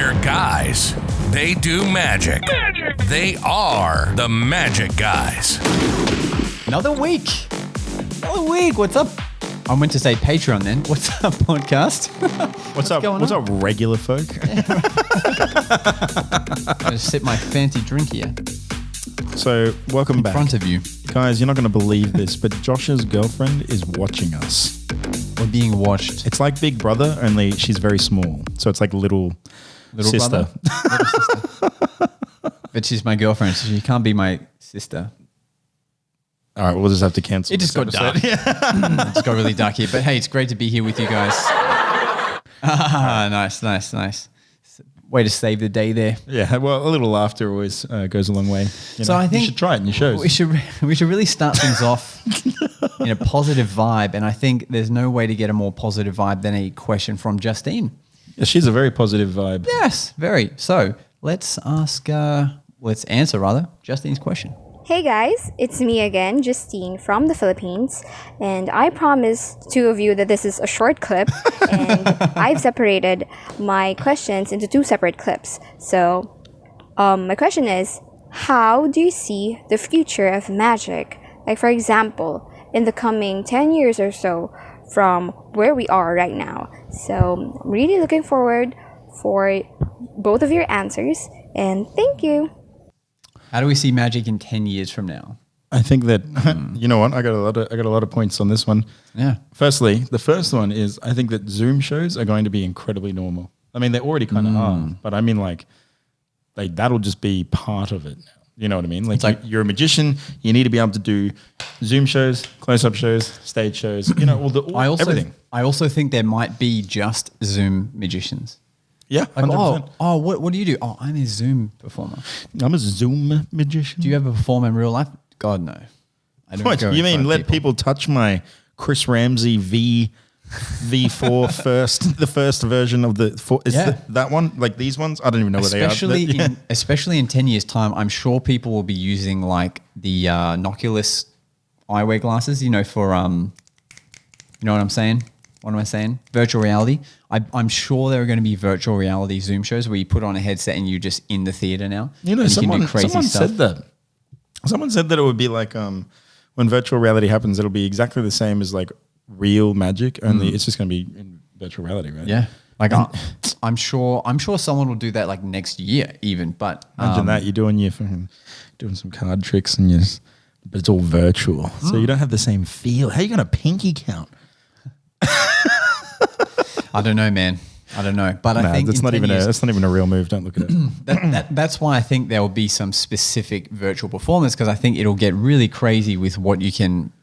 They're guys. They do magic. They are the Magic Guys. Another week. What's up? I meant to say Patreon then. What's up, podcast? What's up? What's up, regular folk? I'm going to sip my fancy drink here. So, welcome back. In front of you. Guys, you're not going to believe this, but Josh's girlfriend is watching us. We're being watched. It's like Big Brother, only she's very small. So it's like little sister. Little sister. But she's my girlfriend, so she can't be my sister. All right, we'll just have to cancel. It just got dark. It just got really dark here. But hey, it's great to be here with you guys. Nice. Way to save the day there. Yeah, well, a little laughter always goes a long way. So I think you should try it in your shows. We should really start things off in a positive vibe, and I think there's no way to get a more positive vibe than a question from Justine. Yeah, she's a very positive vibe. Yes, very. So let's answer Justine's question. Hey guys, it's me again, Justine from the Philippines, and I promised two of you that this is a short clip, and I've separated my questions into two separate clips. So, my question is, how do you see the future of magic? Like, for example, in the coming 10 years or so from where we are right now. So, I'm really looking forward for both of your answers, and thank you. How do we see magic in 10 years from now? I think that you know what, I got a lot of points on this one. Yeah. Firstly, the first one is I think that Zoom shows are going to be incredibly normal. I mean, they already kind of are, but I mean, like, that'll just be part of it now. You know what I mean? Like you're a magician, you need to be able to do Zoom shows, close-up shows, stage shows. You know, everything. I also think there might be just Zoom magicians. Yeah, like, 100%. What do you do? Oh, I'm a Zoom performer. I'm a Zoom magician. Do you ever perform in real life? God, no. I don't. What you mean? Let people touch my Chris Ramsey V4 first, the first version of that one? Like these ones? I don't even know where they are. Especially in 10 years' time, I'm sure people will be using like the Oculus eyewear glasses. You know, for you know what I'm saying? What am I saying? Virtual reality. I'm sure there are going to be virtual reality Zoom shows where you put on a headset and you're just in the theater now. You know, someone said that. Someone said that it would be like when virtual reality happens, it'll be exactly the same as like real magic, only it's just going to be in virtual reality, right? Yeah. Like I'm sure someone will do that like next year even. But imagine that you're doing some card tricks and but it's all virtual, so you don't have the same feel. How are you going to pinky count? I don't know, man. I don't know, but I think that's not even a real move. Don't look at it. That's why I think there will be some specific virtual performance, because I think it'll get really crazy with where you can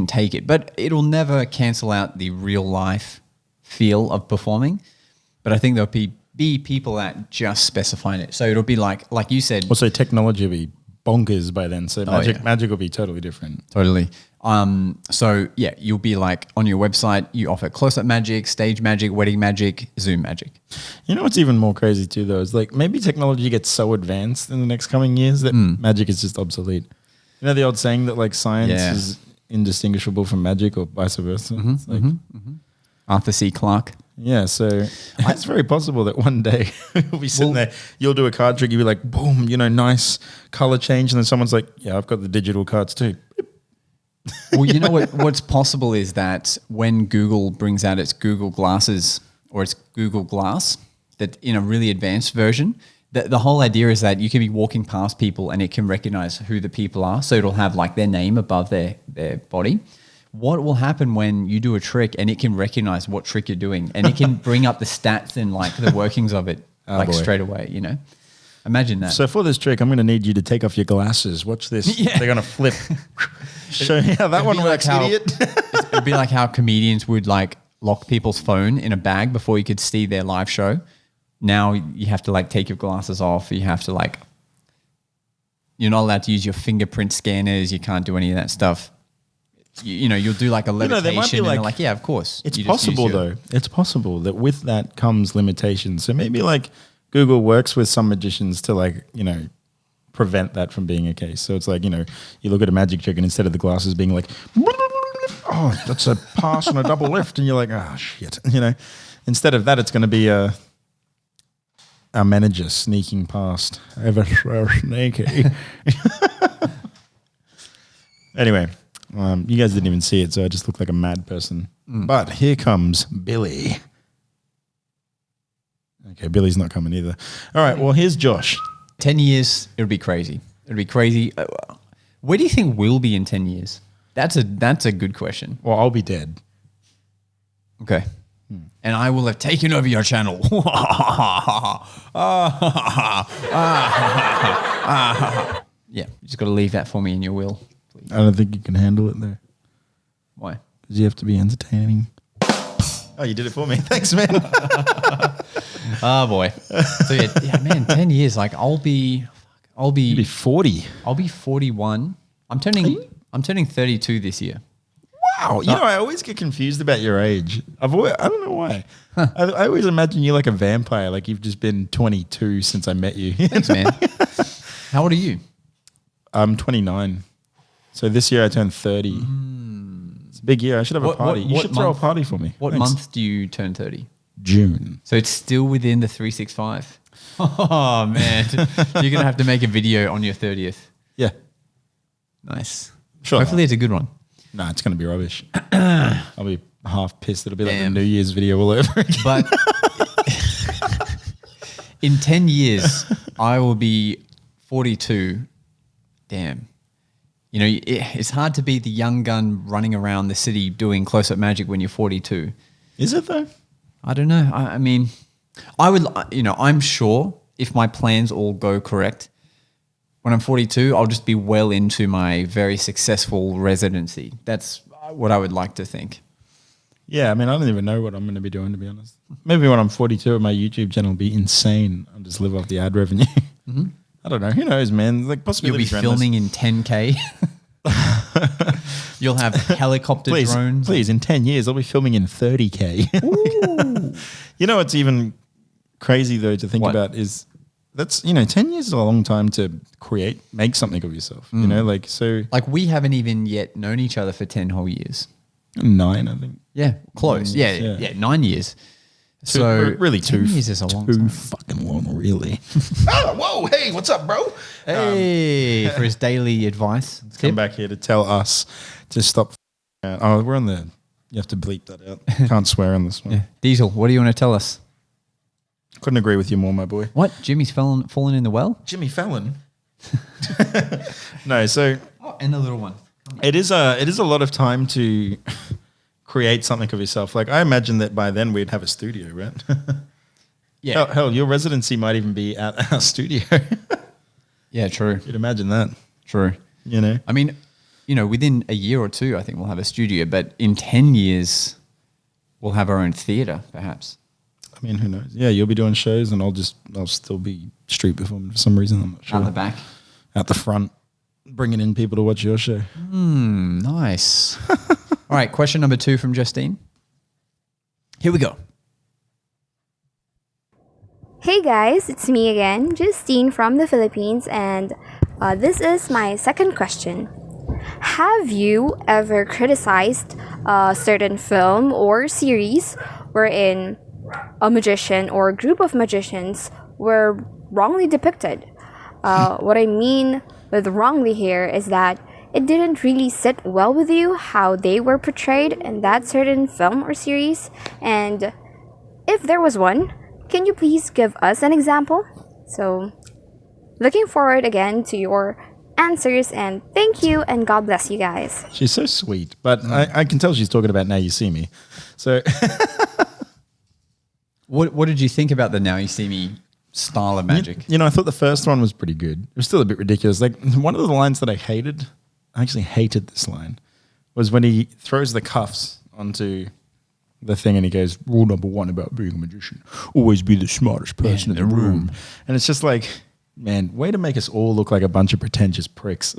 take it, but it'll never cancel out the real life feel of performing. But I think there'll be people that just specify it. So it'll be like you said. Also, technology will be bonkers by then. So magic will be totally different. Totally. So yeah, you'll be like on your website, you offer close-up magic, stage magic, wedding magic, Zoom magic. You know what's even more crazy too, though, is like maybe technology gets so advanced in the next coming years that magic is just obsolete. You know the old saying that like science is indistinguishable from magic, or vice versa. Arthur C. Clarke. Yeah, so it's very possible that one day you'll be sitting there, you'll do a card trick, you'll be like, boom, nice color change, and then someone's like, yeah, I've got the digital cards too. Well, you know what's possible is that when Google brings out its Google Glasses or its Google Glass, that in a really advanced version, the whole idea is that you can be walking past people and it can recognize who the people are. So it'll have like their name above their body. What will happen when you do a trick and it can recognize what trick you're doing, and it can bring up the stats and like the workings of it straight away, you know? Imagine that. So for this trick, I'm going to need you to take off your glasses. Watch this. Yeah. They're going to flip. Show me how that one works, idiot. It'd be like how comedians would like lock people's phone in a bag before you could see their live show. Now you have to like take your glasses off. You have to like, you're not allowed to use your fingerprint scanners. You can't do any of that stuff. You'll do like a levitation and they're like, yeah, of course. It's possible though. It's possible that with that comes limitations. So maybe like Google works with some magicians to prevent that from being a case. So it's like, you look at a magic trick and instead of the glasses being like, oh, that's a pass and a double lift. And you're like, oh, shit. Instead of that, it's going to be our manager sneaking past. Ever so sneaky. Anyway, you guys didn't even see it, so I just looked like a mad person. But here comes Billy. Okay, Billy's not coming either. All right, well, here's Josh. 10 years, it'll be crazy. It'll be crazy. Where do you think we'll be in 10 years? That's a good question. Well, I'll be dead. Okay. And I will have taken over your channel. Yeah, you just got to leave that for me in your will. Please. I don't think you can handle it, though. Why? Because you have to be entertaining. Oh, you did it for me. Thanks, man. Oh, boy. So, yeah, man, 10 years. Like, I'll be You'll be 40. I'll be 41. I'm turning 32 this year. Wow. You know, I always get confused about your age. I don't know why. I always imagine you like a vampire, like you've just been 22 since I met you. Thanks, man. How old are you? I'm 29. So this year I turned 30. It's a big year. I should have a party. You should throw a party for me. What month do you turn 30? June. So it's still within the 365. Oh, man. You're going to have to make a video on your 30th. Yeah. Nice. Sure. Hopefully it's a good one. Nah, it's going to be rubbish. I'll be half pissed. It'll be like the New Year's video all over again. But in 10 years, I will be 42. Damn. You know, it's hard to be the young gun running around the city doing close-up magic when you're 42. Is it though? I don't know. I mean, I would, I'm sure if my plans all go correct, when I'm 42, I'll just be well into my very successful residency. That's what I would like to think. Yeah, I mean, I don't even know what I'm going to be doing, to be honest. Maybe when I'm 42, my YouTube channel will be insane. I'll just live off the ad revenue. Mm-hmm. I don't know. Who knows, man? Like, You'll be filming in 10K. You'll have helicopter drones. Please, in 10 years, I'll be filming in 30K. You know what's even crazy, though, to think about is that's, 10 years is a long time to make something of yourself. You know, like, so. Like, we haven't even yet known each other for 10 whole years. 9, I think. Yeah, close. Yeah, 9 years. So really 10 years is a long time. Too fucking long, really. Oh, whoa, hey, what's up, bro? Hey, for his daily advice. Come back here to tell us to stop. Oh, we're on the. You have to bleep that out. Can't swear on this one. Yeah. Diesel, what do you want to tell us? Couldn't agree with you more, my boy. What? Jimmy's fallen in the well? Jimmy Fallon. No, so. Oh, and the little one. It is a lot of time to create something of yourself. Like, I imagine that by then we'd have a studio, right? Yeah. Hell, your residency might even be at our studio. Yeah, true. You'd imagine that. True. You know? I mean, within a year or two, I think we'll have a studio, but in 10 years, we'll have our own theatre, perhaps. I mean, who knows? Yeah, you'll be doing shows and I'll still be street performing for some reason. I'm not sure. Out the back. Out the front, bringing in people to watch your show. Nice. All right, question number 2 from Justine. Here we go. Hey guys, it's me again, Justine from the Philippines, and this is my second question. Have you ever criticized a certain film or series wherein a magician or a group of magicians were wrongly depicted? What I mean with wrongly here is that it didn't really sit well with you how they were portrayed in that certain film or series. And if there was one, can you please give us an example? So, looking forward again to your answers, and thank you, and God bless you guys. She's so sweet, but I can tell she's talking about Now You See Me. So, What did you think about the Now You See Me style of magic? I thought the first one was pretty good. It was still a bit ridiculous. Like, one of the lines that I actually hated this line, was when he throws the cuffs onto the thing and he goes, rule number 1 about being a magician, always be the smartest person in the room. And it's just like, man, way to make us all look like a bunch of pretentious pricks.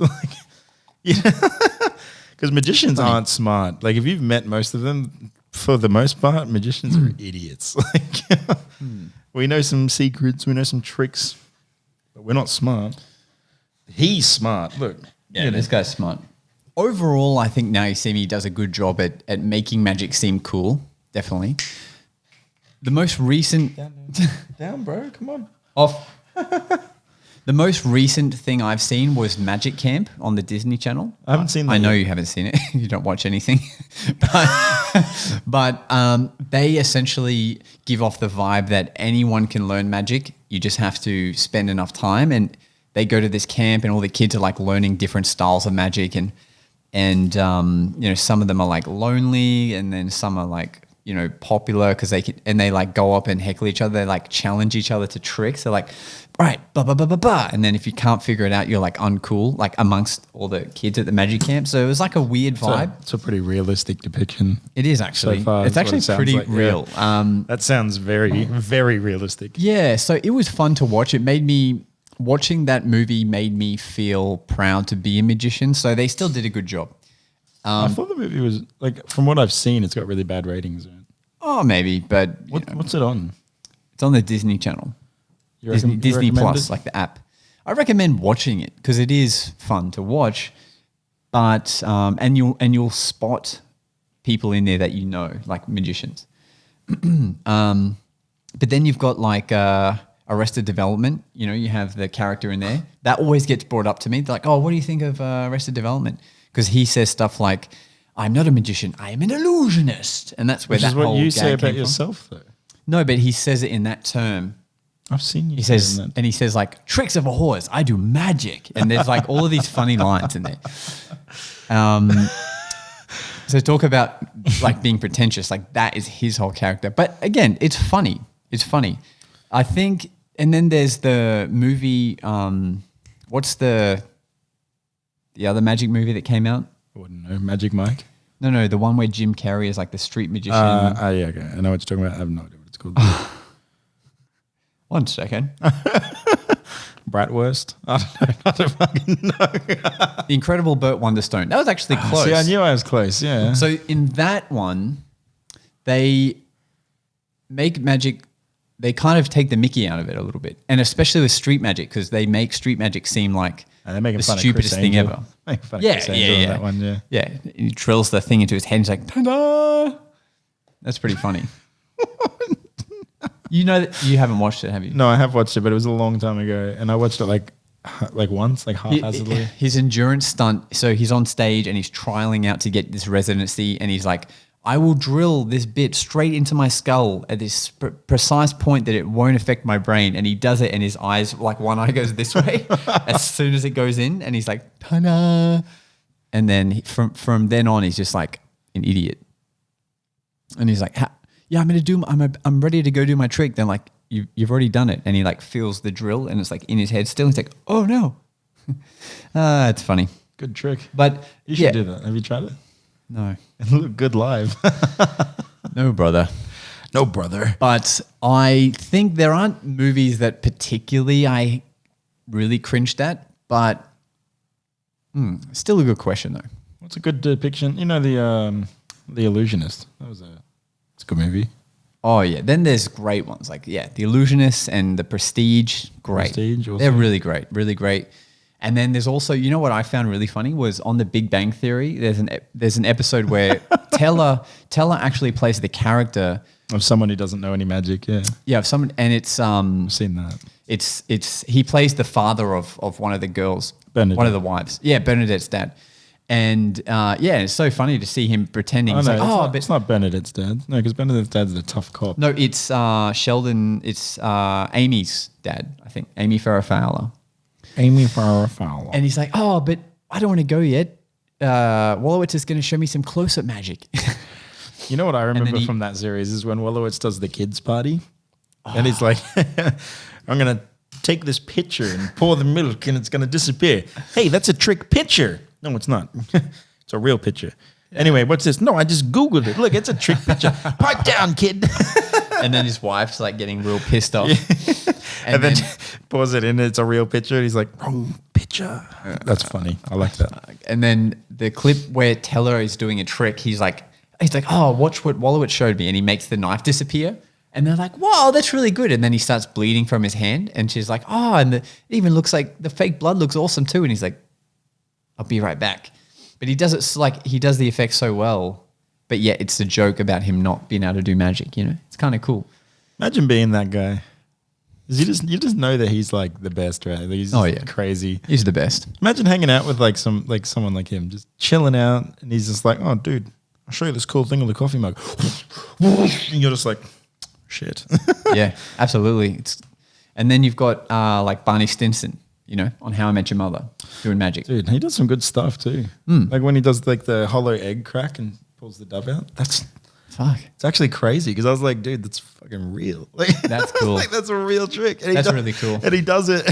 Because magicians aren't smart. Like, if you've met most of them, for the most part, magicians are idiots. Like, we know some secrets, we know some tricks, but we're not smart. He's smart. Look. Yeah, this guy's smart. Overall, I think Now You See Me does a good job at making magic seem cool. Definitely. The most recent... Down, bro. Come on. Off. The most recent thing I've seen was Magic Camp on the Disney Channel. I haven't seen that I know yet. you haven't seen it. You don't watch anything. but they essentially give off the vibe that anyone can learn magic. You just have to spend enough time. And they go to this camp and all the kids are like learning different styles of magic. And some of them are like lonely and then some are like, popular because they like go up and heckle each other. They like challenge each other to tricks. They're like, right, blah, blah, blah, blah, blah. And then if you can't figure it out, you're like uncool, like amongst all the kids at the magic camp. So it was like a weird vibe. It's a pretty realistic depiction. It is actually. So far, it's that's what actually it sounds pretty like, yeah. real. That sounds very, very realistic. Yeah, so it was fun to watch. Watching that movie made me feel proud to be a magician. So they still did a good job. I thought the movie was, like, from what I've seen, it's got really bad ratings. Right? Oh, maybe, but What's it on? it's on the Disney Channel. You Disney recommend Plus, it? like the app. I recommend watching it because it is fun to watch, but and you'll spot people in there that like magicians. But then you've got like Arrested Development. You have the character in there that always gets brought up to me. They're like, oh, what do you think of Arrested Development? Because he says stuff like, I'm not a magician, I am an illusionist, and that's where Which that is what whole you gag say about came from. yourself, though. No, but he says it in that term. I've seen you. He says, saying that. and he says like tricks of a horse. I do magic, and there's like all of these funny lines in there. So talk about like being pretentious. Like that is his whole character. But again, it's funny. It's funny. I think. And then there's the movie. What's the other magic movie that came out? I wouldn't know. Magic Mike? No, the one where Jim Carrey is like the street magician. Yeah, okay. I know what you're talking about. I have no idea what it's called. 1 second. Bratwurst? I don't fucking know. The Incredible Burt Wonderstone. That was actually close. See, I knew I was close, yeah. So in that one, they make magic, they kind of take the mickey out of it a little bit. And especially with street magic, because they make street magic seem like And they're making the fun stupidest of Chris thing Angel. ever. Making fun of Chris Angel in that one, yeah. Yeah, he drills the thing into his head and he's like, ta-da! That's pretty funny. You know that you haven't watched it, have you? No, I have watched it, but it was a long time ago. And I watched it like once, like haphazardly. His endurance stunt, so he's on stage and he's trialing out to get this residency and he's like, I will drill this bit straight into my skull at this precise point that it won't affect my brain. And he does it and his eyes, like one eye goes this way as soon as it goes in and he's like, ta-da. And then from then on, he's just like an idiot. And he's like, yeah, I'm ready to go do my trick. Then like, you've already done it. And he like feels the drill and it's like in his head still. He's like, oh no. It's funny. Good trick. But You should do that. Have you tried it? No. It looked good live. No, brother. No, brother. But I think there aren't movies that particularly I really cringed at, but still a good question though. What's a good depiction? You know, the Illusionist. It's a good movie. Oh yeah. Then there's great ones like, The Illusionist and The Prestige. Great. Prestige also. They're really great. Really great. And then there's also, you know what I found really funny was on The Big Bang Theory, there's an episode where Teller actually plays the character Of someone who doesn't know any magic, yeah. Yeah, of someone, and it's I've seen that. It's he plays the father of one of the girls, Bernadette. one of the wives. Yeah, Bernadette's dad. And it's so funny to see him pretending. It's like, it's not Bernadette's dad. No, because Bernadette's dad's the tough cop. No, it's Sheldon. It's Amy's dad, I think. Amy Farrah Fowler. Amy Farrah Fowler. And he's like, oh, but I don't want to go yet. Wolowitz is going to show me some close-up magic. You know what I remember he- from that series is when Wolowitz does the kids party, and he's like, "I'm gonna take this pitcher and pour the milk, and it's gonna disappear." Hey, that's a trick pitcher. No, it's not. It's a real pitcher. Anyway, what's this? No, I just Googled it. Look, it's a trick pitcher. Pipe down, kid. And then his wife's like getting real pissed off. And then pours it in. It's a real pitcher. And he's like, wrong pitcher. That's funny. I like that. And then the clip where Teller is doing a trick, he's like, oh, watch what Wolowitz showed me. And he makes the knife disappear. And they're like, wow, that's really good. And then he starts bleeding from his hand. And she's like, oh, and it even looks like the fake blood looks awesome too. And he's like, I'll be right back. But he does it like he does the effect so well. But yet it's a joke about him not being able to do magic, you know? It's kind of cool. Imagine being that guy. You just know that he's like the best, right? Like, he's crazy. He's the best. Imagine hanging out with like someone like him, just chilling out, and he's just like, "Oh, dude, I'll show you this cool thing on the coffee mug," and you're just like, "Shit." Yeah, absolutely. And then you've got like Barney Stinson, on How I Met Your Mother, doing magic. Dude, he does some good stuff too. Like when he does like the hollow egg crack and pulls the dove out. It's actually crazy because I was like, dude, that's fucking real. Like, that's cool. Like, that's a real trick. And that's really cool. And he does it.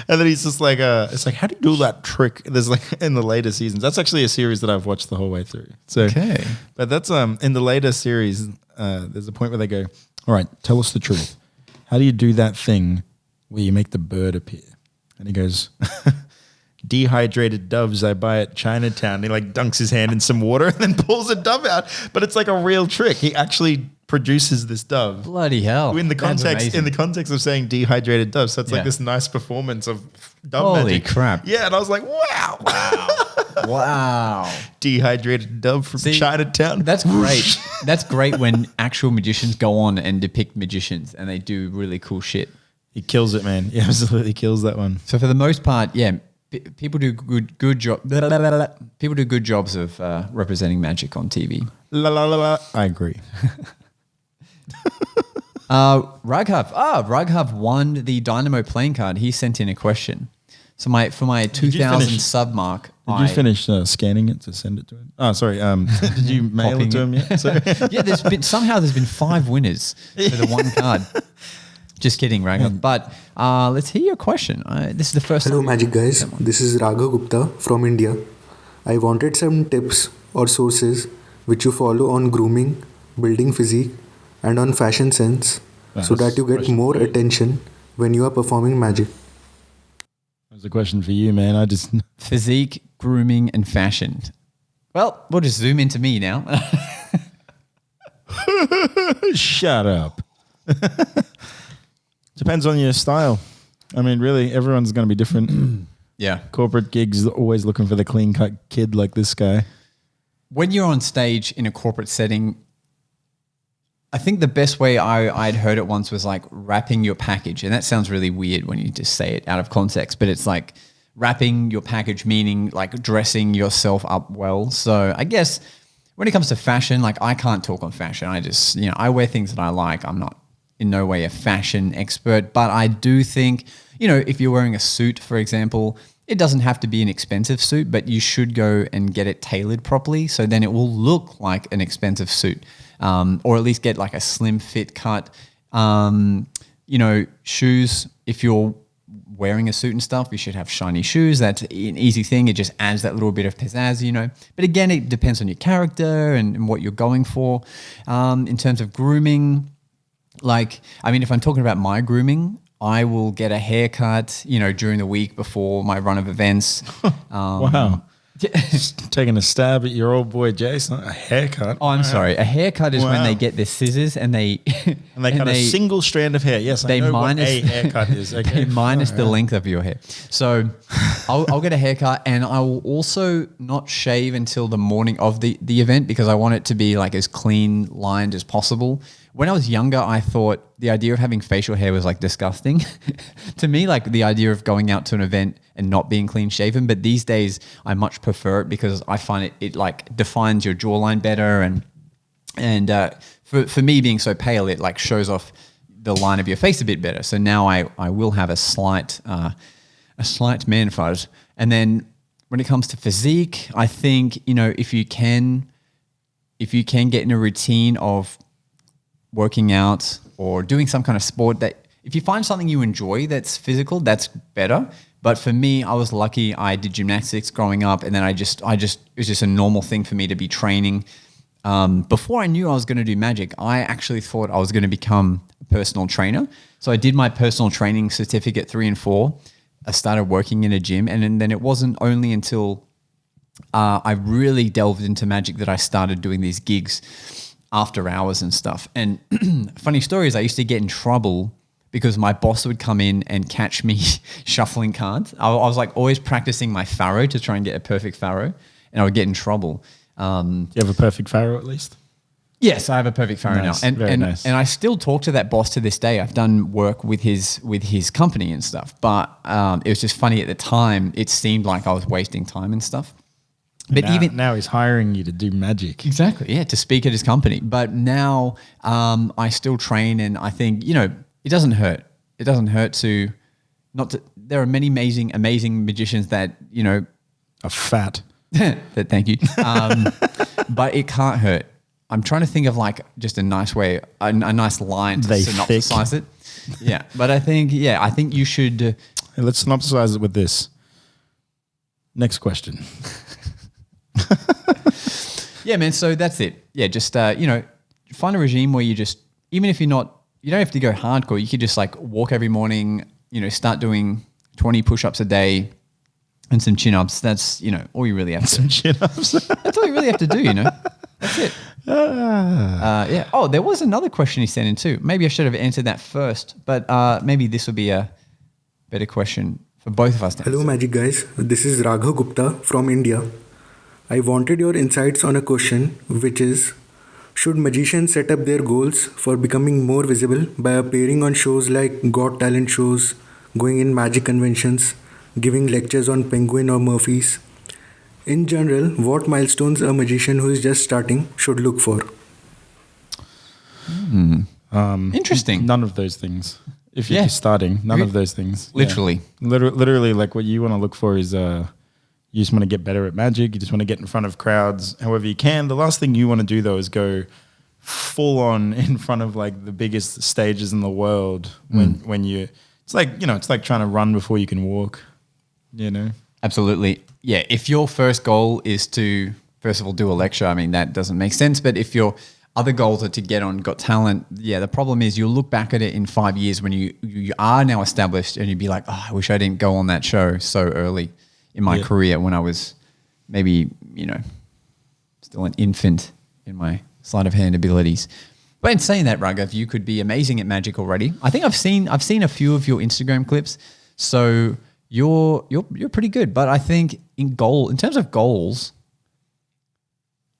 And then he's just like, it's like, how do you do that trick? There's like in the later seasons. That's actually a series that I've watched the whole way through. So, okay. But that's in the later series, there's a point where they go, all right, tell us the truth. How do you do that thing where you make the bird appear? And he goes, dehydrated doves I buy at Chinatown. He like dunks his hand in some water and then pulls a dove out. But it's like a real trick. He actually produces this dove. Bloody hell. In the context of saying dehydrated dove. So it's like this nice performance of dove magic. Holy crap. Yeah, and I was like, wow. Wow. Dehydrated dove from Chinatown. That's great. That's great when actual magicians go on and depict magicians and they do really cool shit. He kills it, man. He absolutely kills that one. So for the most part, yeah, people do good job. People do good jobs of representing magic on TV. I agree. Raghav won the Dynamo playing card. He sent in a question. So for my 2000 sub mark, did you finish scanning it to send it to him? Oh, sorry. Did you mail it to him yet? Sorry. Yeah, there's been 5 winners for the one card. Just kidding, Raghav. But let's hear your question. This is the first Hello, time. Magic Guys. This is Raghav Gupta from India. I wanted some tips or sources which you follow on grooming, building physique, and on fashion sense so that you get more attention when you are performing magic. That's a question for you, man. Physique, grooming, and fashion. Well, we'll just zoom into me now. Shut up. Depends on your style. I mean, really, everyone's going to be different. Yeah. Corporate gigs always looking for the clean-cut kid like this guy. When you're on stage in a corporate setting, I think the best way I'd heard it once was like wrapping your package. And that sounds really weird when you just say it out of context, but it's like wrapping your package, meaning like dressing yourself up well. So I guess when it comes to fashion, like I can't talk on fashion. I just, I wear things that I like. I'm not in no way a fashion expert, but I do think, if you're wearing a suit, for example, it doesn't have to be an expensive suit, but you should go and get it tailored properly. So then it will look like an expensive suit, or at least get like a slim fit cut. Shoes, if you're wearing a suit and stuff, you should have shiny shoes. That's an easy thing. It just adds that little bit of pizzazz, But again, it depends on your character and what you're going for. In terms of grooming, if I'm talking about my grooming, I will get a haircut, during the week before my run of events. Wow. Taking a stab at your old boy Jason. A haircut. Oh, I'm sorry. A haircut is when they get their scissors and they cut a single strand of hair. Yes, I know what a haircut is. Okay. They minus the length of your hair. So I'll get a haircut, and I will also not shave until the morning of the event because I want it to be like as clean lined as possible. When I was younger, I thought the idea of having facial hair was like disgusting. To me, like the idea of going out to an event and not being clean shaven. But these days, I much prefer it because I find it like defines your jawline better, and for me being so pale, it like shows off the line of your face a bit better. So now I will have a slight man fuzz. And then when it comes to physique, I think if you can get in a routine of working out or doing some kind of sport, that if you find something you enjoy that's physical, that's better. But for me, I was lucky. I did gymnastics growing up, and then it was just a normal thing for me to be training. Before I knew I was going to do magic, I actually thought I was going to become a personal trainer. So I did my personal training certificate 3 and 4. I started working in a gym, and then it wasn't only until I really delved into magic that I started doing these gigs after hours and stuff. And funny story is I used to get in trouble because my boss would come in and catch me shuffling cards. I was like always practicing my faro to try and get a perfect faro, and I would get in trouble. Do you have a perfect faro at least? Yes, I have a perfect phone Nice, now, and very and, nice. and I still talk to that boss to this day. I've done work with his company and stuff, but it was just funny at the time. It seemed like I was wasting time and stuff. But now he's hiring you to do magic. exactly, yeah, to speak at his company. But now I still train, and I think it doesn't hurt. It doesn't hurt to not to. There are many amazing magicians that A fat. that thank you. But it can't hurt. I'm trying to think of like just a nice way, a nice line to They synopsize it. Yeah, but I think you should. Hey, let's synopsize it with this. Next question. Yeah, man. So that's it. Yeah, just find a regime where you just, even if you don't have to go hardcore. You could just like walk every morning. Start doing 20 push-ups a day and some chin-ups. That's all you really have to. Some chin-ups. That's all you really have to do. That's it. Yeah. Oh, there was another question he sent in too. Maybe I should have answered that first, but maybe this will be a better question for both of us. To Hello, answer. Magic Guys. This is Raghav Gupta from India. I wanted your insights on a question, which is, should magicians set up their goals for becoming more visible by appearing on shows like Got Talent shows, going in magic conventions, giving lectures on Penguin or Murphy's? In general, what milestones a magician who is just starting should look for? Interesting. None of those things. If you're Yeah. just starting, none of those things. Literally. Yeah. Literally, like what you want to look for is you just want to get better at magic. You just want to get in front of crowds however you can. The last thing you want to do though is go full on in front of like the biggest stages in the world when you it's like trying to run before you can walk, Absolutely. Yeah. If your first goal is to, first of all, do a lecture, I mean, that doesn't make sense. But if your other goals are to get on Got Talent, the problem is you'll look back at it in 5 years when you are now established and you'd be like, oh, I wish I didn't go on that show so early in my career when I was maybe, still an infant in my sleight of hand abilities. But in saying that, Raghav, you could be amazing at magic already. I think I've seen a few of your Instagram clips. So you're pretty good. But I think in terms of goals,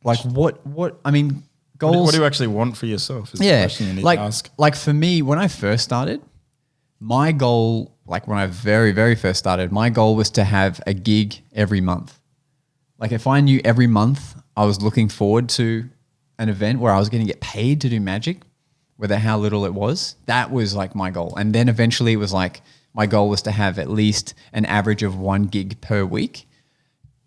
like what I mean, goals. What do you actually want for yourself? Is the question you need to ask. Like for me, when I first started, my goal, like when I very, very first started, my goal was to have a gig every month. Like if I knew every month I was looking forward to an event where I was going to get paid to do magic, whether how little it was, that was like my goal. And then eventually it was like my goal was to have at least an average of 1 gig per week,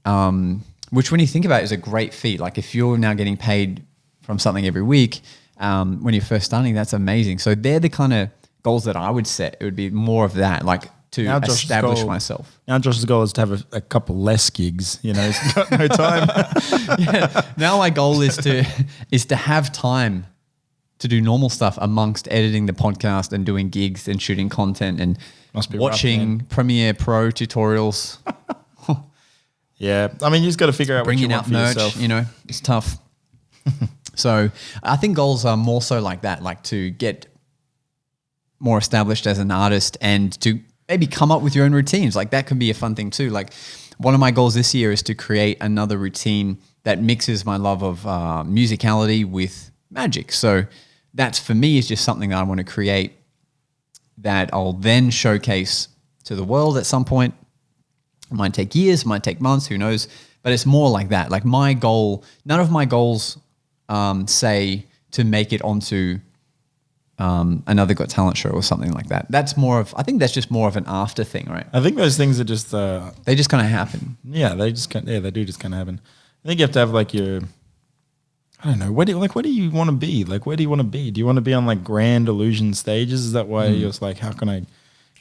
which when you think about it is a great feat. Like if you're now getting paid from something every week, when you're first starting, that's amazing. So they're the kind of goals that I would set. It would be more of that, like to establish myself. Now Josh's goal is to have a couple less gigs. He's got no time. Now my goal is to have time to do normal stuff amongst editing the podcast and doing gigs and shooting content and watching Premiere Pro tutorials. Yeah, I mean, you just got to figure out what you Bringing want out for merch, yourself. it's tough. So I think goals are more so like that, like to get more established as an artist and to maybe come up with your own routines. Like that can be a fun thing too. Like one of my goals this year is to create another routine that mixes my love of musicality with magic. So that's for me is just something that I want to create that I'll then showcase to the world at some point. It might take years, might take months, who knows? But it's more like that. Like my goal, none of my goals say to make it onto another Got Talent show or something like that. I think that's just more of an after thing, right? I think those things are just They just kind of happen. Yeah, they do just kind of happen. I think you have to have like your, I don't know, where do you want to be? Like, where do you want to be? Do you want to be on like grand illusion stages? Is that why you're just like, how can I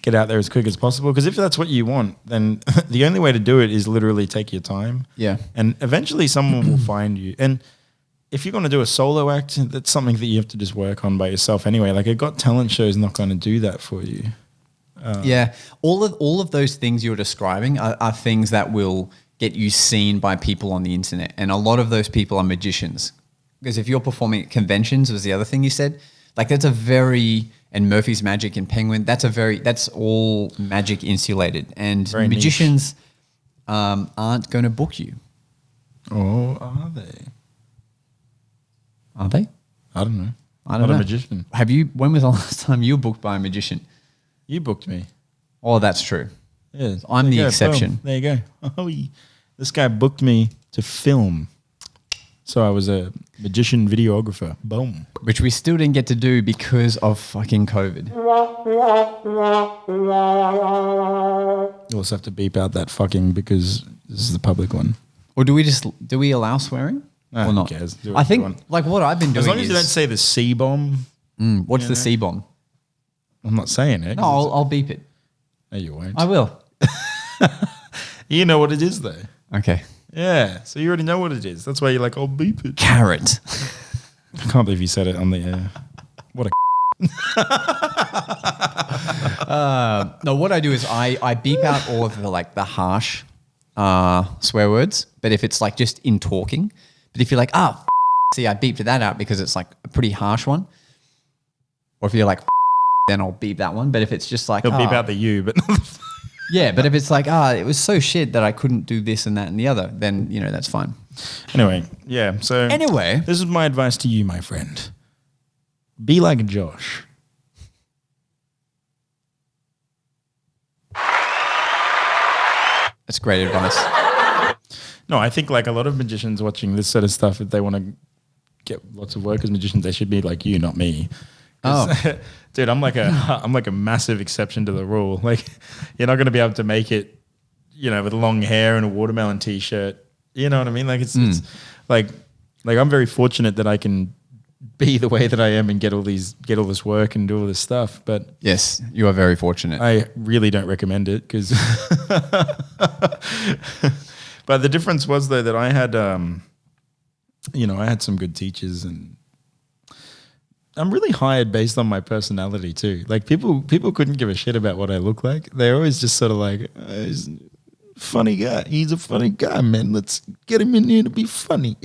get out there as quick as possible? Because if that's what you want, then the only way to do it is literally take your time. Yeah. And eventually someone will find you. And if you're going to do a solo act, that's something that you have to just work on by yourself anyway. Like a Got Talent show is not going to do that for you. Yeah. All of those things you're describing are things that will get you seen by people on the internet. And a lot of those people are magicians. Because if you're performing at conventions, was the other thing you said, like that's and Murphy's Magic and Penguin, that's all magic insulated. And Very magicians aren't going to book you. Oh, are they? Are they? I don't know. I don't Not know. a magician. Have you? When was the last time you were booked by a magician? You booked me. Oh, that's true. Yeah, I'm there the you go. exception. Boom. There you go. Oh, this guy booked me to film. So I was a magician videographer. Boom. Which we still didn't get to do because of fucking COVID. You also have to beep out that fucking because this is the public one. Or do we allow swearing? Nah, or who not? cares? Do what I you think want. like what I've been doing As long as is, you don't say the C-bomb, what's the C-bomb? I'm not saying it. No, I'll beep it. No, you won't. I will. You know what it is, though. Okay. Yeah, so you already know what it is. That's why you're like, I'll beep it. Carrot. I can't believe you said it on the air. What a No, what I do is I beep out all of the harsh swear words. But if it's like just in talking, but if you're like, see, I beeped that out because it's like a pretty harsh one. Or if you're like, then I'll beep that one. But if it's just like, He'll beep out the U, but not the yeah, but if it's like, it was so shit that I couldn't do this and that and the other, then, that's fine. Anyway, yeah. So Anyway. this is my advice to you, my friend. Be like Josh. That's great advice. No, I think like a lot of magicians watching this sort of stuff, if they want to get lots of work as magicians, they should be like you, not me. Dude, I'm like a massive exception to the rule. Like, you're not going to be able to make it, with long hair and a watermelon t-shirt. You know what I mean? Like it's like I'm very fortunate that I can be the way that I am and get all this work and do all this stuff. But Yes, you are very fortunate. I really don't recommend it because. But the difference was though that I had, I had some good teachers and. I'm really hired based on my personality too. Like people couldn't give a shit about what I look like. They're always just sort of like, he's a funny guy. He's a funny guy, man. Let's get him in here to be funny.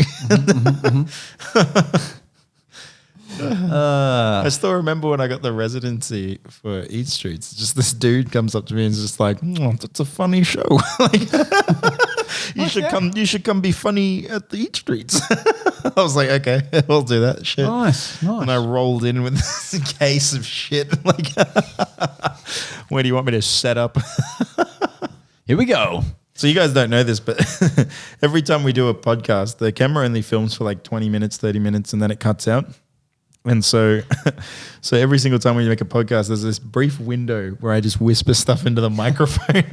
I still remember when I got the residency for Eat Streets. Just this dude comes up to me and is just like, "That's a funny show. Like, you should come be funny at the Eat Streets." I was like, "Okay, we'll do that." Shit. Nice. And I rolled in with this case of shit. Like, where do you want me to set up? Here we go. So you guys don't know this, but every time we do a podcast, the camera only films for like 20 minutes, 30 minutes, and then it cuts out. And so every single time we make a podcast, there's this brief window where I just whisper stuff into the microphone.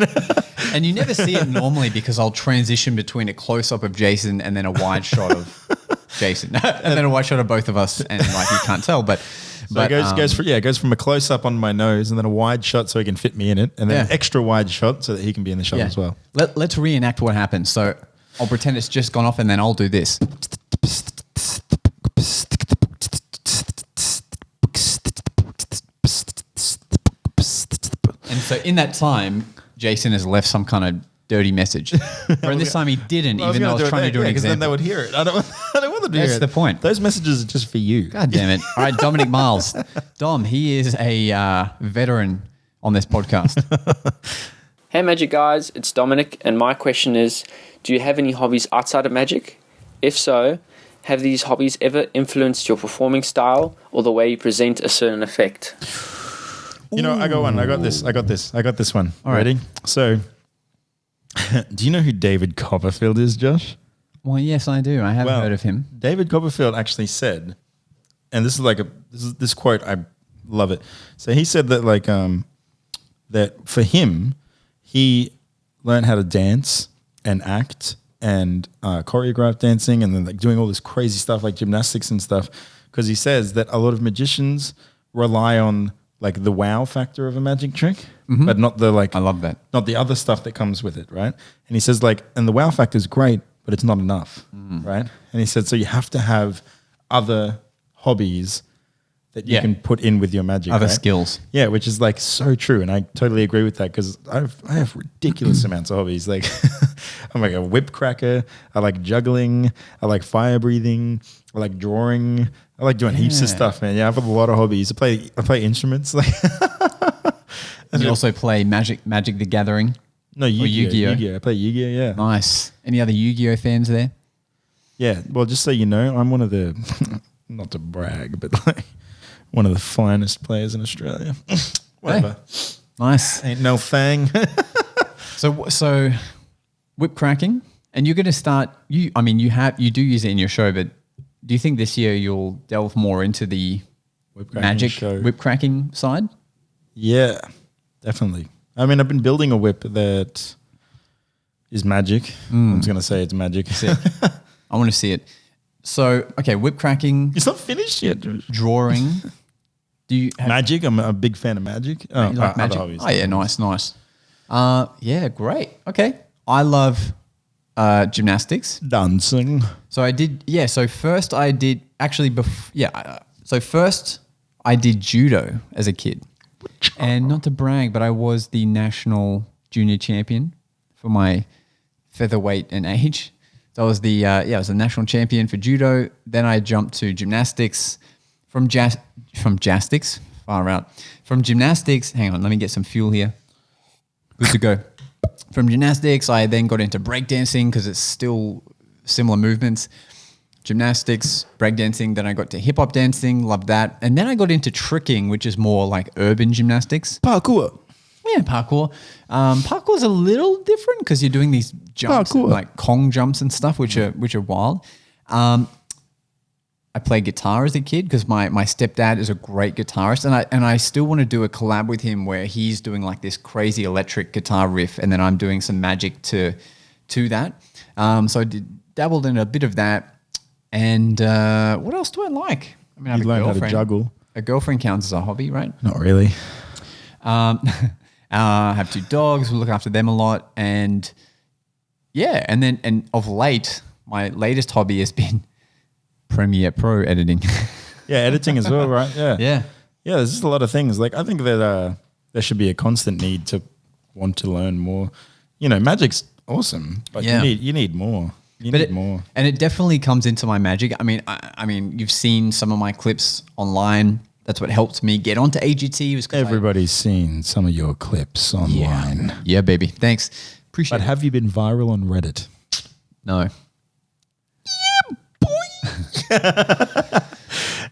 And you never see it normally because I'll transition between a close-up of Jason and then a wide shot of Jason. And then a wide shot of both of us and like you can't tell. But it goes from a close-up on my nose and then a wide shot so he can fit me in it and then an extra wide shot so that he can be in the shot as well. Let's reenact what happens. So I'll pretend it's just gone off and then I'll do this. And so in that time, Jason has left some kind of dirty message. But this time he didn't, even though I was trying to do an because then they example. would hear it. I don't want them to hear it. That's the point. Those messages are just for you. God damn it. All right, Dominic Miles. Dom, he is a veteran on this podcast. Hey Magic guys, it's Dominic and my question is, do you have any hobbies outside of magic? If so, have these hobbies ever influenced your performing style or the way you present a certain effect? I got one. I got this one. All right. Ready? So, do you know who David Copperfield is, Josh? Well, yes, I do. I have heard of him. David Copperfield actually said, and this is like this quote, I love it. So he said that that for him, he learned how to dance and act and choreograph dancing and then like doing all this crazy stuff like gymnastics and stuff because he says that a lot of magicians rely on like the wow factor of a magic trick, but not the I love that. not the other stuff that comes with it, right? And he says and the wow factor is great, but it's not enough, right? And he said, so you have to have other hobbies that you can put in with your magic, Other right? skills. Yeah, which is like so true, and I totally agree with that because I have ridiculous amounts of hobbies. Like I'm like a whip cracker. I like juggling. I like fire breathing. I like drawing. I like doing heaps of stuff, man. Yeah, I've got a lot of hobbies. I play instruments. Like And you also play Magic the Gathering. no, Yu-Gi-Oh. Yu-Gi-Oh. I play Yu-Gi-Oh. Yeah, Nice. Any other Yu-Gi-Oh fans there? yeah. Well, just so you know, I'm one of the not to brag, but like one of the finest players in Australia. Whatever. Hey, nice. Ain't no thing. So whip cracking, and you're going to start. You do use it in your show, but do you think this year you'll delve more into the whip cracking side? Yeah, definitely. I mean, I've been building a whip that is magic. I was going to say it's magic. I want to see it. So, okay, whip cracking. It's not finished yet. Drawing. Do you have magic? I'm a big fan of magic. you like magic? Oh, yeah, nice. Yeah, great. Okay. I love gymnastics. Dancing. So I did, so first I did, first I did judo as a kid. And not to brag, but I was the national junior champion for my featherweight and age. So I was I was the national champion for judo. Then I jumped to gymnastics. From gymnastics, far out. From gymnastics, hang on, let me get some fuel here. Good to go. From gymnastics, I then got into breakdancing because it's still similar movements. Gymnastics, breakdancing, then I got to hip-hop dancing, loved that. And then I got into tricking, which is more like urban gymnastics. Parkour. Yeah, parkour. Parkour is a little different because you're doing these jumps, like Kong jumps and stuff, which are wild. I played guitar as a kid because my stepdad is a great guitarist, and I still want to do a collab with him where he's doing like this crazy electric guitar riff, and then I'm doing some magic to that. So I dabbled in a bit of that. And what else do I like? I mean, I have you learn how to juggle. A girlfriend counts as a hobby, right? Not really. I have 2 dogs. We look after them a lot, and and of late, my latest hobby has been Premiere Pro editing. Yeah, editing as well, right? Yeah. Yeah. Yeah, there's just a lot of things. Like I think that there should be a constant need to want to learn more. You know, magic's awesome, but you need more. You need more. And it definitely comes into my magic. I mean, you've seen some of my clips online. That's what helped me get onto AGT. Everybody's seen some of your clips online. Yeah, baby. Thanks. Appreciate it. But have you been viral on Reddit? No.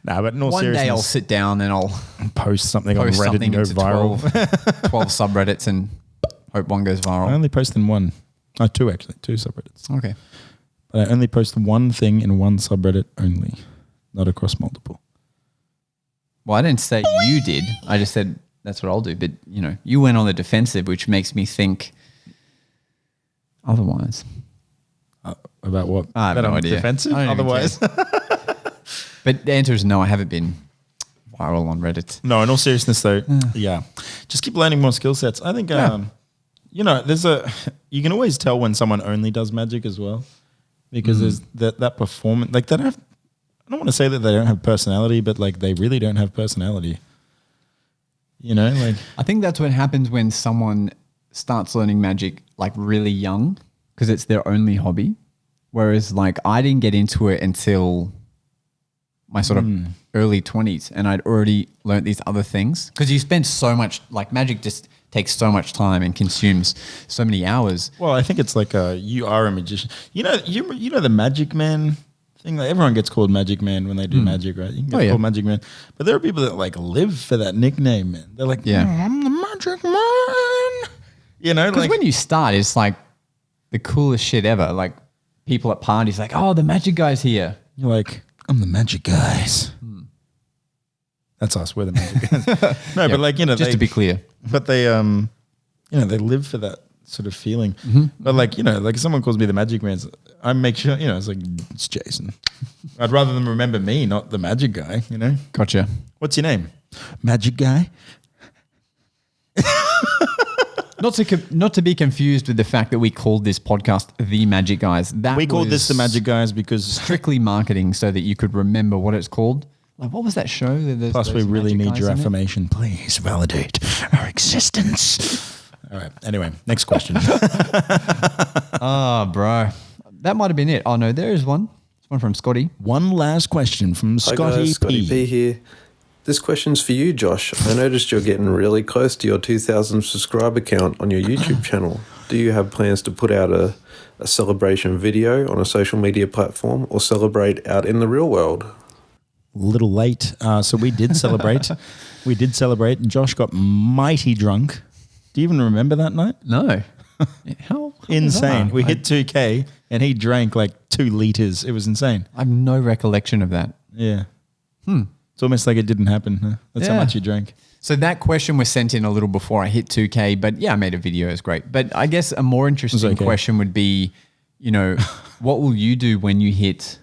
Nah, but no, One seriousness. day I'll sit down and I'll post something on Reddit and go viral. 12 subreddits and hope one goes viral. I only post in one. 2 actually. 2 subreddits. Okay. But I only post one thing in one subreddit only, not across multiple. Well, I didn't say you did. I just said that's what I'll do. But, you went on the defensive, which makes me think otherwise. About what? I have no idea. Defensive? Otherwise. But the answer is no, I haven't been viral on Reddit. No, in all seriousness though, yeah. Just keep learning more skill sets. I think, you can always tell when someone only does magic as well. Because there's that performance, like I don't want to say that they don't have personality, but like they really don't have personality. I think that's what happens when someone starts learning magic like really young because it's their only hobby. Whereas like I didn't get into it until my sort of early 20s and I'd already learned these other things because you spend so much, like magic just takes so much time and consumes so many hours. Well, I think it's like you are a magician. You know the Magic Man thing? Like everyone gets called Magic Man when they do magic, right? You can get called Magic Man. But there are people that like live for that nickname, man. They're like, I'm the Magic Man. Because when you start, it's like the coolest shit ever. Like people at parties like, oh, the Magic Guy's here. You're like, I'm the Magic Guys. That's us. We're the Magic Guys. No, but like, just to be clear. But they, they live for that sort of feeling. But like, like if someone calls me the Magic Man, I make sure, it's like, it's Jason. I'd rather them remember me, not the Magic Guy, Gotcha. What's your name? Magic Guy? Not to be confused with the fact that we called this podcast The Magic Guys. We called this The Magic Guys because strictly marketing so that you could remember what it's called. Like, what was that show? Plus, we really need your affirmation. Please validate our existence. All right. Anyway, next question. Oh, bro. That might have been it. Oh, no, there is one. It's one from Scotty. One last question from Scotty P. Scotty P here. This question's for you, Josh. I noticed you're getting really close to your 2,000 subscriber count on your YouTube channel. Do you have plans to put out a celebration video on a social media platform or celebrate out in the real world? little late. So we did celebrate. Josh got mighty drunk. Do you even remember that night? No. How Insane. bizarre. We hit 2K and he drank like 2 liters. It was insane. I have no recollection of that. Yeah. It's almost like it didn't happen. Huh? That's how Yeah. much you drank. So that question was sent in a little before I hit 2K, but yeah, I made a video. It's great. But I guess a more interesting okay. question would be, what will you do when you hit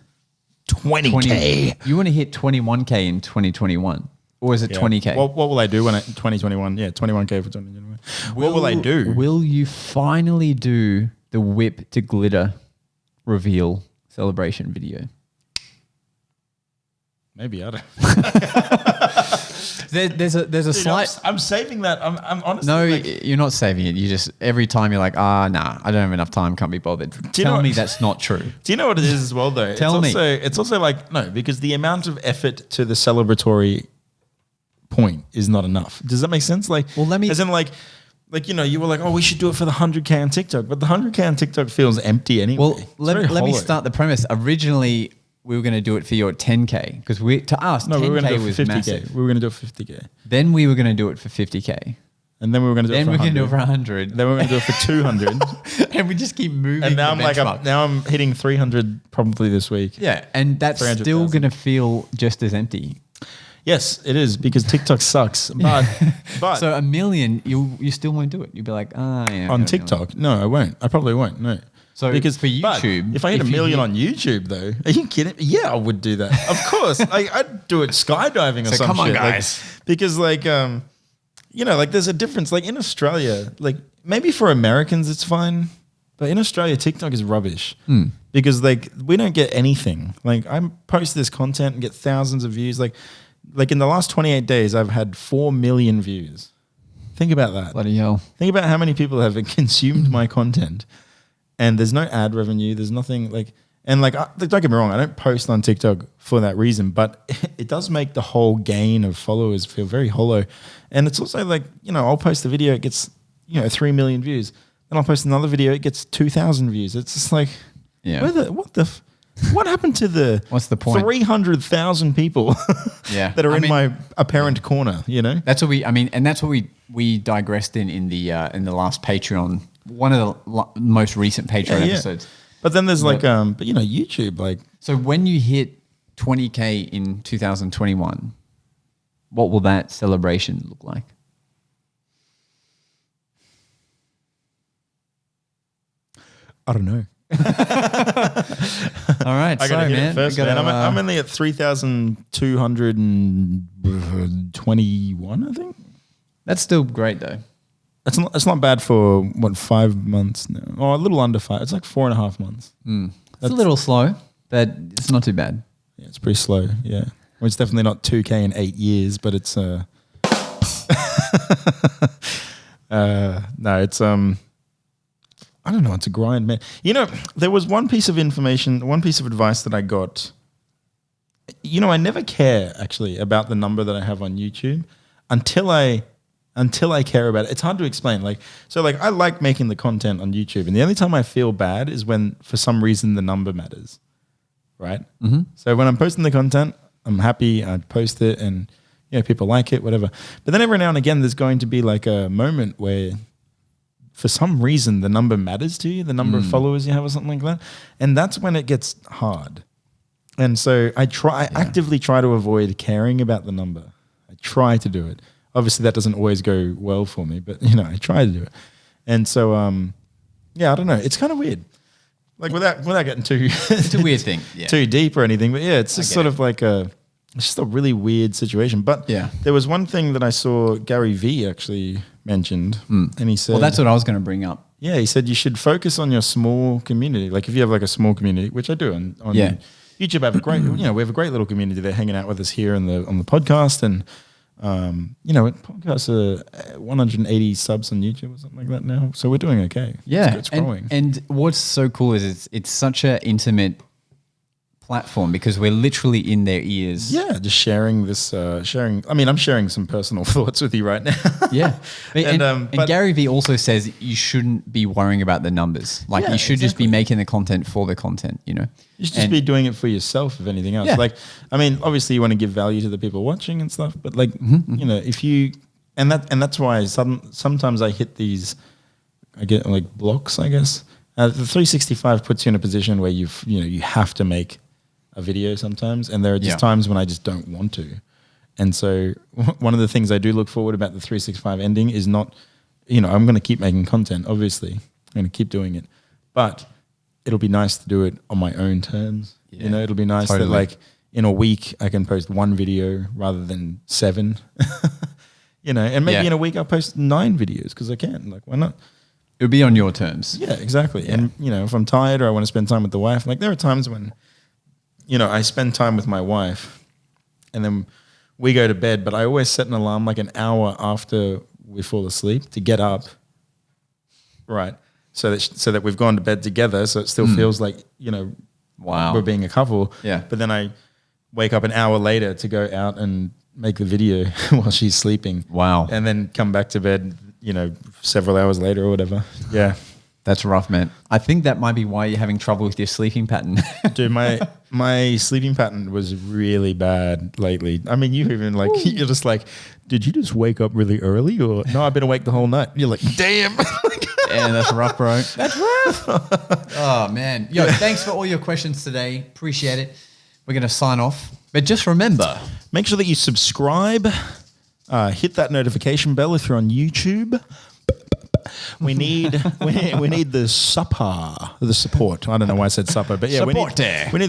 20K. You want to hit 21K in 2021, or is it 20K? What will I do when 2021? Yeah, 21K for 2021. What will I do? Will you finally do the whip to glitter reveal celebration video? Maybe I don't. There's a slight. I'm saving that. I'm honestly. No, like, you're not saving it. You just every time you're like, nah, I don't have enough time. Can't be bothered. Tell me that's not true. Do you know what it is as well, though? Tell me. It's also like no, because the amount of effort to the celebratory point is not enough. Does that make sense? Like, Well, let me- As in, you were like, oh, we should do it for the 100K on TikTok, but the 100K on TikTok feels empty anyway. Well, It's let very me hollow. start the premise. Originally, we were going to do it for your 10K because to us, No, 10K we were going to do it was for 50K. massive. We were going to do it for 50K, Then we were going to do it for 50K. and then we were going to do Then it we for were going to do it 100. for 100. Then we were going to do it for 200. And we just keep moving. And now the I'm benchmark. now I'm hitting 300 probably this week. Yeah, and that's still 300,000. going to feel just as empty. Yes, it is because TikTok sucks. But So a million, you still won't do it. You'll be like, yeah. on okay, TikTok, no, I won't. I probably won't. No. So because for YouTube, but if I hit if a you million hit- on YouTube, though, are you kidding? Yeah, I would do that. Of course, I'd do it skydiving or So some come on, shit. guys. Because there's a difference. Like in Australia, like maybe for Americans it's fine, but in Australia, TikTok is rubbish because we don't get anything. Like I post this content and get thousands of views. Like in the last 28 days, I've had 4 million views. Think about that. Bloody hell. Think about how many people have consumed my content, and there's no ad revenue. There's nothing don't get me wrong. I don't post on TikTok for that reason, but it does make the whole gain of followers feel very hollow. And it's also I'll post a video, it gets 3 million views. Then I'll post another video, it gets 2,000 views. It's just like, Yeah. what happened to the What's the point? 300,000 people Yeah. that are I in mean- my apparent corner, That's what that's what we digressed in the last Patreon, one of the most recent Patreon episodes. But then there's YouTube, So when you hit 20K in 2021, what will that celebration look like? I don't know. All right, I gotta sorry, hit man. it first, We gotta, man. I'm only at 3,221, I think. that's still great though. It's not bad for 5 months now, or a little under 5. It's like 4.5 months. It's a little slow, but it's not too bad. Yeah, it's pretty slow. Yeah, well, it's definitely not 2K in 8 years, but it's no, it's I don't know. It's a grind, man. There was one piece of advice that I got. I never care actually about the number that I have on YouTube until I care about it. It's hard to explain. I like making the content on YouTube, and the only time I feel bad is when for some reason the number matters, right? Mm-hmm. So when I'm posting the content, I'm happy. I post it, and people like it, whatever. But then every now and again, there's going to be like a moment where, for some reason, the number matters to you, the number of followers you have, or something like that, and that's when it gets hard. And so I actively try to avoid caring about the number. I try to do it. Obviously, that doesn't always go well for me, but I try to do it. And so, I don't know. It's kind of weird. Like without getting too It's a weird thing. Yeah. too deep or anything, but yeah, it's just sort of like it's just a really weird situation. But Yeah. there was one thing that I saw Gary Vee actually mentioned, and he said, Well, that's what I was going to bring up. yeah, he said you should focus on your small community. Like if you have like a small community, which I do on Yeah. YouTube, I have a great, we have a great little community. They're hanging out with us here on the podcast, and podcasts are 180 subs on YouTube or something like that now. So we're doing okay. Yeah, it's growing. And what's so cool is it's such an intimate platform because we're literally in their ears. Yeah, just sharing this, I mean, I'm sharing some personal thoughts with you right now. Yeah. And but Gary Vee also says you shouldn't be worrying about the numbers. Like Yeah, you should just be exactly. making the content for the content, you know? you should just be doing it for yourself, if anything else. Yeah. Like, I mean, obviously you want to give value to the people watching and stuff, but like, you know, if you, and that's why sometimes I hit these, I get like blocks, I guess. The 365 puts you in a position where you have to make a video sometimes, and there are just times when I just don't want to. And so one of the things I do look forward about the 365 ending is not, I'm going to keep making content, obviously. I'm going to keep doing it. But it'll be nice to do it on my own terms. Yeah, It'll be nice that like in a week I can post one video rather than 7. And maybe in a week I'll post 9 videos because I can. Like, why not? It'll be on your terms. Yeah, exactly. Yeah. And, if I'm tired or I want to spend time with the wife, like there are times when, I spend time with my wife and then we go to bed, but I always set an alarm like an hour after we fall asleep to get up. Right. So that we've gone to bed together. So it still feels like, Wow. we're being a couple. Yeah. But then I wake up an hour later to go out and make the video while she's sleeping. Wow. And then come back to bed, several hours later or whatever. Yeah. That's rough, man. I think that might be why you're having trouble with your sleeping pattern. Dude, my sleeping pattern was really bad lately. I mean, you even like, you're just like, did you just wake up really early? Or no, I've been awake the whole night. You're like, damn. Yeah, that's rough, bro. That's rough. Oh, man. Yo, thanks for all your questions today. Appreciate it. We're going to sign off. But just remember, make sure that you subscribe. Hit that notification bell if you're on YouTube. We need the support. I don't know why I said supper, but yeah, we need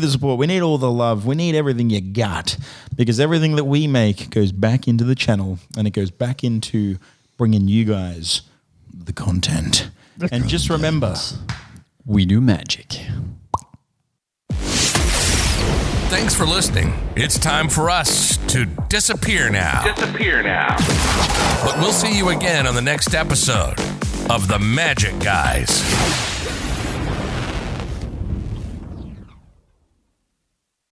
the support. We need all the love. We need everything you got, because everything that we make goes back into the channel and it goes back into bringing you guys the content. Just remember, we do magic. Thanks for listening. It's time for us to disappear now. But we'll see you again on the next episode of The Magic Guys.